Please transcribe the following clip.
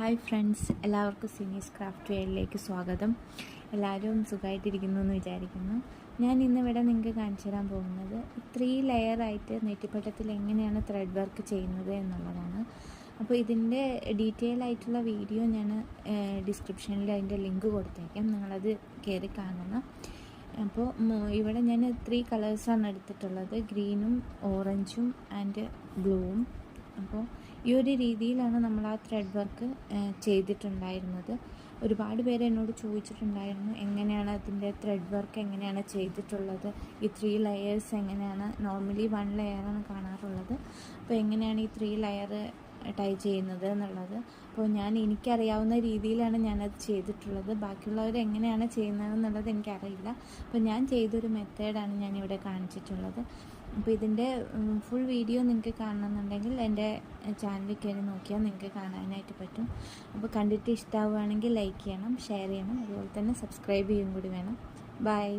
Hi friends, എല്ലാവർക്കും സിനീസ് craft വെയറിലേക്ക് സ്വാഗതം. എല്ലാവരും സുഖമായിട്ടിരിക്കുന്നു എന്ന് വിചാരിക്കുന്നു. ഞാൻ ഇന്നിവിടെ നിങ്ങൾക്ക് കാണിച്ചു തരാൻ പോകുന്നത് 3 ലെയറായിട്ട് നെറ്റിപ്പട്ടത്തിൽ എങ്ങനെയാണ് ത്രെഡ് വർക്ക് ചെയ്യുന്നത് എന്നുള്ളതാണ്. അപ്പോൾ ഇതിൻ്റെ ഡീറ്റെയിൽ ആയിട്ടുള്ള വീഡിയോ ഞാൻ ഡിസ്ക്രിപ്ഷനിൽ അതിൻ്റെ ലിങ്ക് കൊടുത്തേക്കാം, നിങ്ങളത് കയറി കാണണം. അപ്പോൾ ഇവിടെ ഞാൻ 3 കളേഴ്സാണ് എടുത്തിട്ടുള്ളത്, ഗ്രീനും ഓറഞ്ചും ആൻഡ് ബ്ലൂവും. അപ്പോൾ ഈ ഒരു രീതിയിലാണ് നമ്മൾ ആ ത്രെഡ് വർക്ക് ചെയ്തിട്ടുണ്ടായിരുന്നത്. ഒരുപാട് പേര് എന്നോട് ചോദിച്ചിട്ടുണ്ടായിരുന്നു എങ്ങനെയാണ് അതിൻ്റെ ത്രെഡ് വർക്ക് എങ്ങനെയാണ് ചെയ്തിട്ടുള്ളത്, ഈ 3 ലെയേഴ്സ് എങ്ങനെയാണ്. നോർമലി 1 ലെയറാണ് കാണാറുള്ളത്, അപ്പോൾ എങ്ങനെയാണ് ഈ 3 ലെയർ ടൈ ചെയ്യുന്നത് എന്നുള്ളത്. അപ്പോൾ എനിക്കറിയാവുന്ന രീതിയിലാണ് ഞാനത് ചെയ്തിട്ടുള്ളത്. ബാക്കിയുള്ളവർ എങ്ങനെയാണ് ചെയ്യുന്നതെന്നുള്ളത് എനിക്കറിയില്ല. അപ്പോൾ ഞാൻ ചെയ്തൊരു മെത്തേഡാണ് ഞാനിവിടെ കാണിച്ചിട്ടുള്ളത്. അപ്പോൾ ഇതിൻ്റെ ഫുൾ വീഡിയോ നിങ്ങൾക്ക് കാണണമെന്നുണ്ടെങ്കിൽ എൻ്റെ ചാനലിൽ കയറി നോക്കിയാൽ നിങ്ങൾക്ക് കാണാനായിട്ട് പറ്റും. അപ്പോൾ കണ്ടിട്ട് ഇഷ്ടമാവുകയാണെങ്കിൽ ലൈക്ക് ചെയ്യണം, ഷെയർ ചെയ്യണം, അതുപോലെ തന്നെ സബ്സ്ക്രൈബ് ചെയ്യും കൂടി വേണം. ബൈ.